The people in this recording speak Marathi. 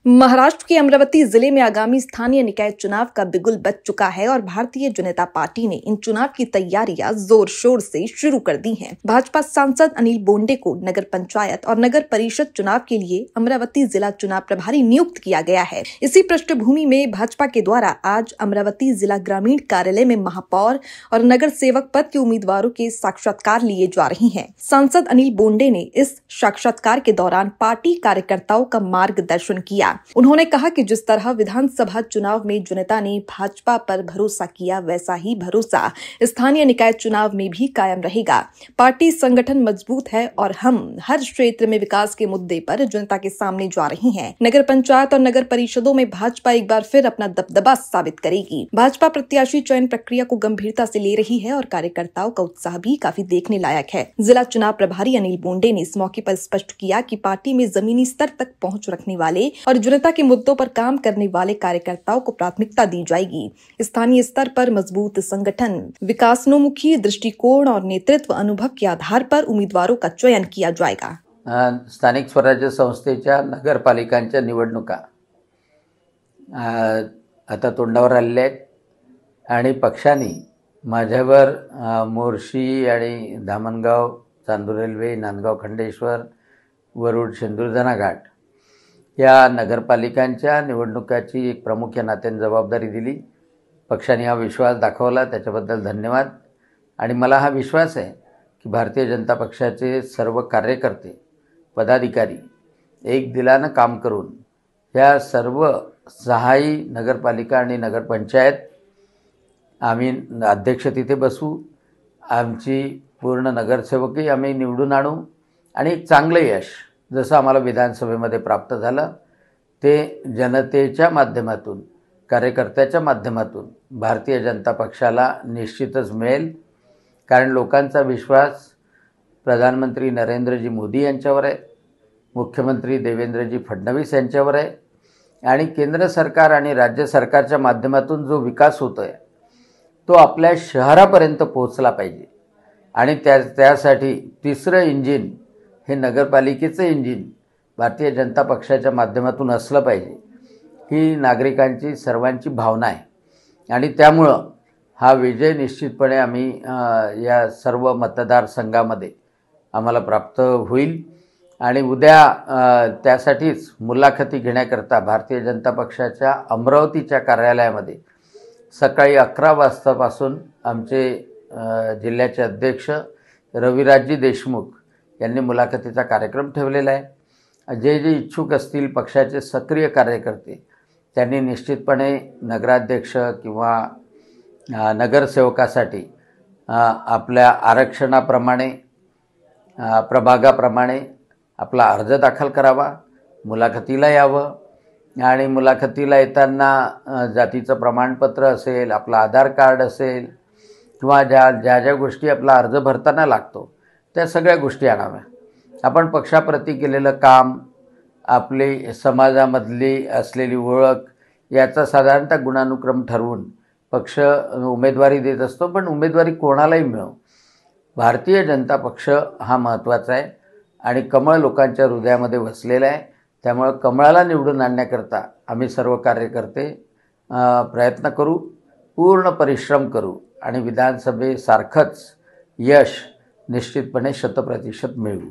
महाराष्ट्र के अमरावती जिले में आगामी स्थानीय निकाय चुनाव का बिगुल बज चुका है और भारतीय जनता पार्टी ने इन चुनाव की तैयारियां जोर शोर से शुरू कर दी हैं। भाजपा सांसद अनिल बोंडे को नगर पंचायत और नगर परिषद चुनाव के लिए अमरावती जिला चुनाव प्रभारी नियुक्त किया गया है। इसी पृष्ठभूमि में भाजपा के द्वारा आज अमरावती जिला ग्रामीण कार्यालय में महापौर और नगर सेवक पद के उम्मीदवारों के साक्षात्कार लिए जा रही है। सांसद अनिल बोंडे ने इस साक्षात्कार के दौरान पार्टी कार्यकर्ताओं का मार्गदर्शन किया। उन्होंने कहा कि जिस तरह विधानसभा चुनाव में जनता ने भाजपा पर भरोसा किया, वैसा ही भरोसा स्थानीय निकाय चुनाव में भी कायम रहेगा। पार्टी संगठन मजबूत है और हम हर क्षेत्र में विकास के मुद्दे पर जनता के सामने जा रही हैं। नगर पंचायत और नगर परिषदों में भाजपा एक बार फिर अपना दबदबा साबित करेगी। भाजपा प्रत्याशी चयन प्रक्रिया को गंभीरता से ले रही है और कार्यकर्ताओं का उत्साह भी काफी देखने लायक है। जिला चुनाव प्रभारी अनिल बोंडे ने इस मौके पर स्पष्ट किया कि पार्टी में जमीनी स्तर तक पहुंच रखने वाले और जनता के मुद्दों पर काम करने वाले कार्यकर्ताओं को प्राथमिकता दी जाएगी। स्थानीय स्तर पर मजबूत संगठन, विकासोन्मुखी दृष्टिकोण और नेतृत्व अनुभव के आधार पर उम्मीदवारों का चयन किया जाएगा। स्थानिक स्वराज्य संस्थेच्या नगरपालिकांच्या निवडणुका आता तोंडावर आलेल्या आहेत आणि पक्षाने माझ्यावर मोर्शी आणि धामणगाव, चांदूर रेल्वे, नांदगाव खंडेश्वर, वरुड, शेंदूरजना घाट या नगरपालिकांच्या निवडणुकाची एक प्रमुख या नात्याने जबाबदारी दिली। पक्षाने हा विश्वास दाखवला, त्याच्याबद्दल धन्यवाद। आणि मला हा विश्वास आहे की भारतीय जनता पक्षाचे सर्व कार्यकर्ते, पदाधिकारी एक दिलानं काम करून या सर्व 6ही नगरपालिका आणि नगरपंचायत आम्ही अध्यक्ष तिथे बसू, आमची पूर्ण नगरसेवकही आम्ही निवडून आणू आणि एक चांगलं यश जसं आम्हाला विधानसभेमध्ये प्राप्त झालं ते जनतेच्या माध्यमातून, कार्यकर्त्याच्या माध्यमातून भारतीय जनता पक्षाला निश्चितच मिळेल। कारण लोकांचा विश्वास प्रधानमंत्री नरेंद्रजी मोदी यांच्यावर आहे, मुख्यमंत्री देवेंद्रजी फडणवीस यांच्यावर आहे आणि केंद्र सरकार आणि राज्य सरकारच्या माध्यमातून जो विकास होतोय तो आपल्या शहरापर्यंत पोहोचला पाहिजे आणि त्यासाठी तिसरं इंजिन हे नगरपालिकेचं इंजिन भारतीय जनता पक्षाच्या माध्यमातून असलं पाहिजे, ही नागरिकांची सर्वांची भावना आहे। आणि त्यामुळं हा विजय निश्चितपणे आम्ही या सर्व मतदारसंघामध्ये आम्हाला प्राप्त होईल। आणि उद्या त्यासाठीच मुलाखती घेण्याकरता भारतीय जनता पक्षाच्या अमरावतीच्या कार्यालयामध्ये सकाळी 11 वाजतापासून आमचे जिल्ह्याचे अध्यक्ष रविराजजी देशमुख यांनी मुलाखतीचा कार्यक्रम ठेवलेला आहे। जे जे इच्छुक असतील पक्षाचे सक्रिय कार्यकर्ते त्यांनी निश्चितपणे नगराध्यक्ष किंवा नगरसेवकासाठी आपल्या आरक्षणाप्रमाणे, प्रभागाप्रमाणे आपला अर्ज दाखल करावा, मुलाखतीला यावं आणि मुलाखतीला येताना जातीचं प्रमाणपत्र असेल, आपलं आधार कार्ड असेल किंवा ज्या गोष्टी आपला अर्ज भरताना लागतो त्या सगळ्या गोष्टी आणाव्या। आपण पक्षाप्रती केलेलं काम, आपली समाजामधली असलेली ओळख याचा साधारणतः गुणानुक्रम ठरवून पक्ष उमेदवारी देत असतो, पण उमेदवारी कोणालाही मिळो, भारतीय जनता पक्ष हा महत्त्वाचा आहे आणि कमळ लोकांच्या हृदयामध्ये वसलेला आहे। त्यामुळे कमळाला निवडून आणण्याकरता आम्ही सर्व कार्यकर्ते प्रयत्न करू, पूर्ण परिश्रम करू आणि विधानसभेसारखंच यश निश्चितपणे 100% मिळवू।